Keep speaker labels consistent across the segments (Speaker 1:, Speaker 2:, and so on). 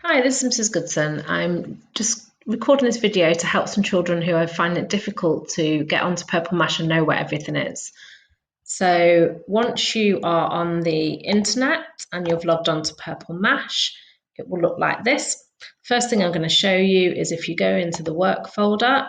Speaker 1: Hi, this is Mrs. Goodson. I'm just recording this video to help some children who are finding it difficult to get onto Purple Mash and know where everything is. So once you are on the internet and you've logged onto Purple Mash, it will look like this. First thing I'm going to show you is if you go into the work folder.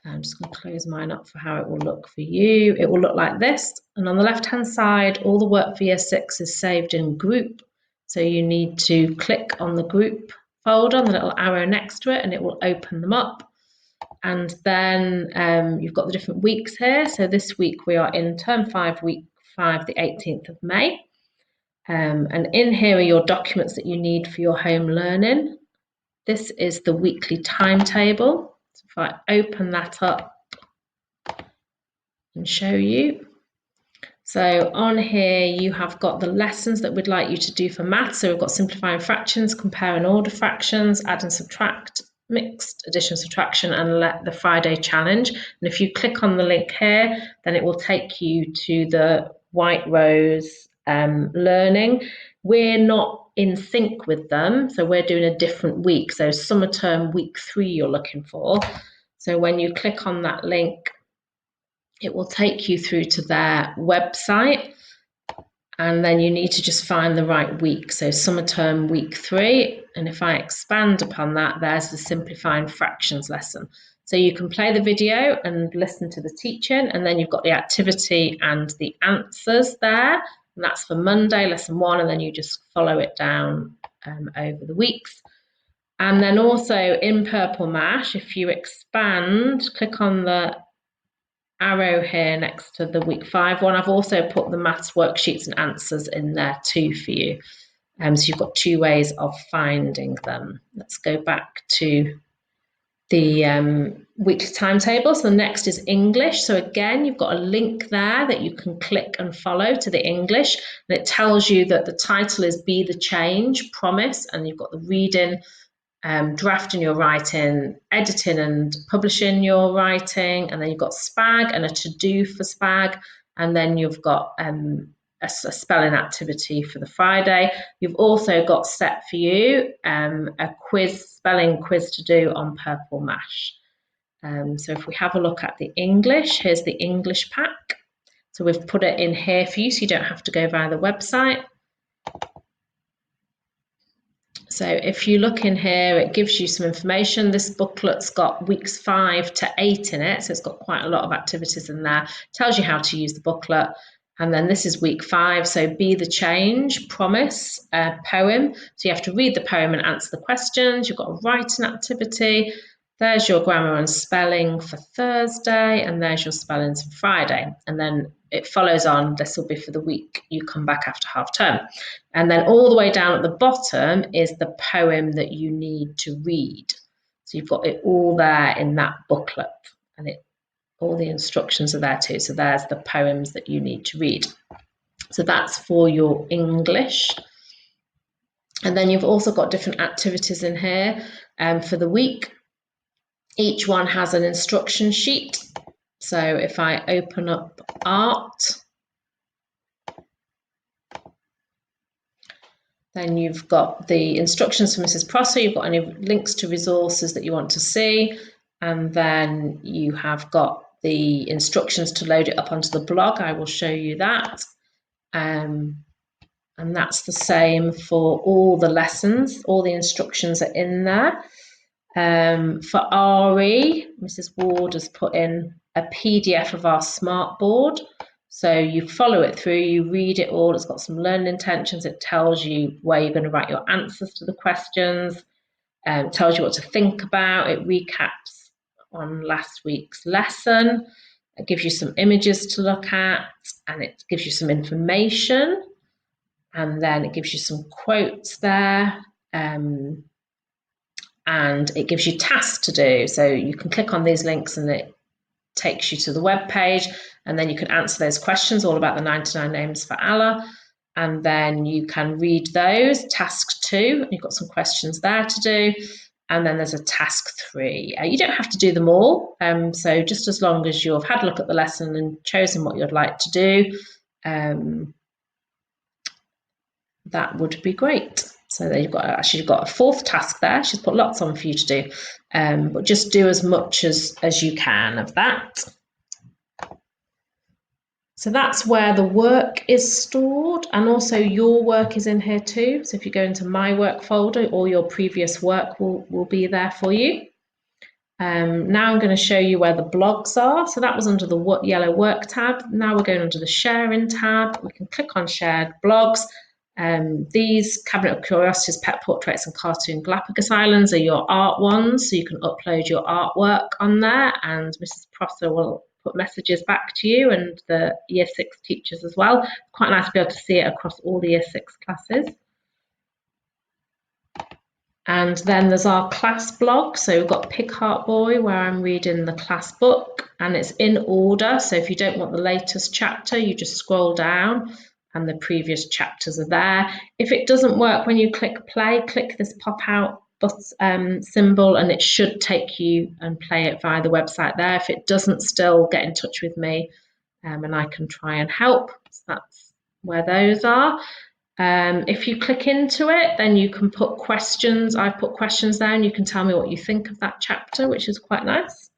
Speaker 1: I'm just going to close mine up for how it will look for you. It will look like this. And on the left-hand side, all the work for Year 6 is saved in group. So you need to click on the group folder, the little arrow next to it, and it will open them up. And then you've got the different weeks here. So this week we are in Term 5, Week 5, the 18th of May. And in here are your documents that you need for your home learning. This is the weekly timetable. So if I open that up and show you. So on here you have got the lessons that we'd like you to do for maths. So we've got simplifying fractions, compare and order fractions, add and subtract, mixed addition, subtraction, and the Friday challenge. And if you click on the link here, then it will take you to the White Rose learning. We're not in sync with them, so we're doing a different week. So summer term week 3 you're looking for. So when you click on that link, it will take you through to their website, and then you need to just find the right week. So summer term week 3, and if I expand upon that, there's the simplifying fractions lesson. So you can play the video and listen to the teaching, and then you've got the activity and the answers there, and that's for Monday, lesson 1, and then you just follow it down over the weeks. And then also in Purple Mash, if you expand, click on the arrow here next to the week 5 one, I've also put the maths worksheets and answers in there too for you. So you've got 2 ways of finding them. Let's go back to the weekly timetable. So the next is English. So again, you've got a link there that you can click and follow to the English, and it tells you that the title is Be the Change, Promise, and you've got the reading, drafting your writing, editing and publishing your writing, and then you've got SPAG and a to-do for SPAG, and then you've got a spelling activity for the Friday. You've also got set for you a spelling quiz to do on Purple Mash. So if we have a look at the English, here's the English pack. So we've put it in here for you so you don't have to go via the website. So if you look in here, it gives you some information. This booklet's got weeks 5 to 8 in it, so it's got quite a lot of activities in there. It tells you how to use the booklet. And then this is week 5, so Be the Change, Promise, poem. So you have to read the poem and answer the questions. You've got a writing activity. There's your grammar and spelling for Thursday, and there's your spellings for Friday. And then it follows on. This will be for the week you come back after half term. And then all the way down at the bottom is the poem that you need to read. So you've got it all there in that booklet, and all the instructions are there too. So there's the poems that you need to read. So that's for your English. And then you've also got different activities in here for the week. Each one has an instruction sheet. So if I open up art, then you've got the instructions from Mrs. Prosser, you've got any links to resources that you want to see, and then you have got the instructions to load it up onto the blog. I will show you that. And that's the same for all the lessons. All the instructions are in there. For RE, Mrs. Ward has put in a PDF of our smart board. So you follow it through, you read it all. It's got some learning intentions. It tells you where you're going to write your answers to the questions. Tells you what to think about. It recaps on last week's lesson. It gives you some images to look at, and it gives you some information. And then it gives you some quotes there. And it gives you tasks to do. So you can click on these links and it takes you to the web page, and then you can answer those questions all about the 99 names for Allah, and then you can read those. Task 2, you've got some questions there to do, and then there's a task 3. You don't have to do them all, so just as long as you've had a look at the lesson and chosen what you'd like to do, that would be great. So there you've got a fourth task there. She's put lots on for you to do, but just do as much as you can of that. So that's where the work is stored, and also your work is in here too. So if you go into my work folder, all your previous work will be there for you. Now I'm going to show you where the blogs are. So that was under the yellow work tab. Now we're going under the sharing tab. We can click on shared blogs. These Cabinet of Curiosities, Pet Portraits and Cartoon Galapagos Islands are your art ones. So you can upload your artwork on there, and Mrs. Prosser will put messages back to you and the Year 6 teachers as well. Quite nice to be able to see it across all the Year 6 classes. And then there's our class blog. So we've got Pig Heart Boy, where I'm reading the class book, and it's in order. So if you don't want the latest chapter, you just scroll down and the previous chapters are there. If it doesn't work when you click play, click this pop out symbol and it should take you and play it via the website there. If it doesn't, still get in touch with me and I can try and help. So that's where those are. If you click into it, then you can put questions. I've put questions there and you can tell me what you think of that chapter, which is quite nice.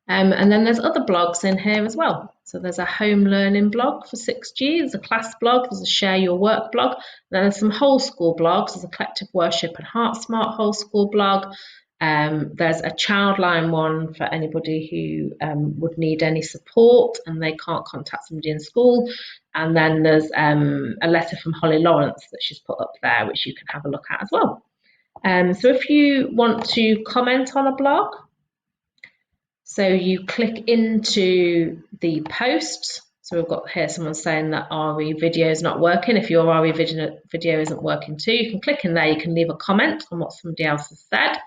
Speaker 1: And then there's other blogs in here as well. So there's a home learning blog for 6G, there's a class blog, there's a share your work blog, then there's some whole school blogs, there's a collective worship and heart smart whole school blog. There's a childline one for anybody who would need any support and they can't contact somebody in school. And then there's a letter from Holly Lawrence that she's put up there, which you can have a look at as well. So if you want to comment on a blog, so you click into the post. So we've got here someone saying that RE video is not working. If your RE video isn't working too, you can click in there, you can leave a comment on what somebody else has said,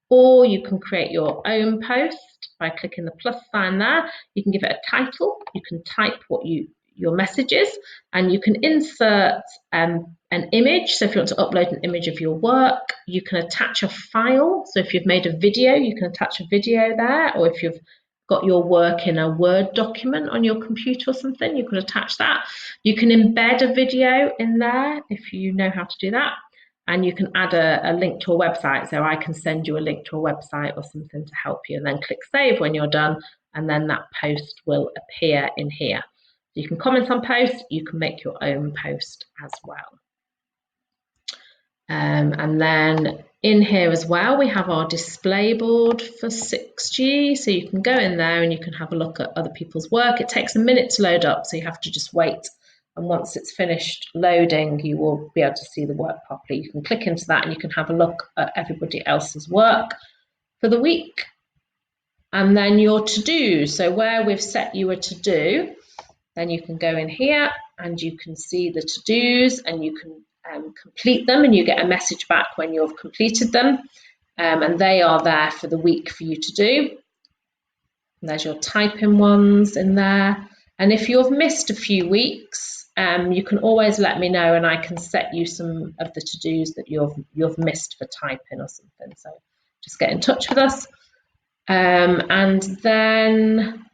Speaker 1: or you can create your own post by clicking the plus sign there. You can give it a title, you can type what your message is, and you can insert an image. So if you want to upload an image of your work, you can attach a file. So if you've made a video, you can attach a video there, or if you've got your work in a Word document on your computer or something, you can attach that. You can embed a video in there if you know how to do that, and you can add a link to a website. So I can send you a link to a website or something to help you, and then click save when you're done, and then that post will appear in here. You can comment on posts, you can make your own post as well. And then in here as well, we have our display board for 6G. So you can go in there and you can have a look at other people's work. It takes a minute to load up, so you have to just wait. And once it's finished loading, you will be able to see the work properly. You can click into that and you can have a look at everybody else's work for the week. And then your to-do. So where we've set you a to-do, then you can go in here and you can see the to-dos and you can complete them, and you get a message back when you've completed them, and they are there for the week for you to do. And there's your typing ones in there, and if you've missed a few weeks, you can always let me know and I can set you some of the to-dos that you've missed for typing or something. So just get in touch with us. And then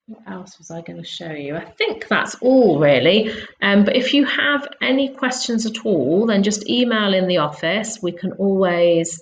Speaker 1: what else was I going to show you? I think that's all really. But if you have any questions at all, then just email in the office. We can always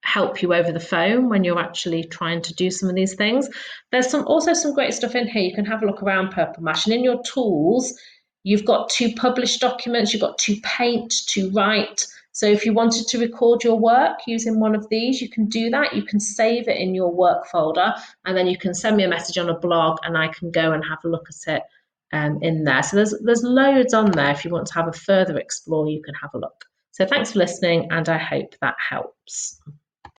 Speaker 1: help you over the phone when you're actually trying to do some of these things. There's also some great stuff in here. You can have a look around Purple Mash, and in your tools, you've got to publish documents, you've got to paint, to write. So if you wanted to record your work using one of these, you can do that. You can save it in your work folder, and then you can send me a message on a blog and I can go and have a look at it in there. So there's loads on there. If you want to have a further explore, you can have a look. So thanks for listening, and I hope that helps.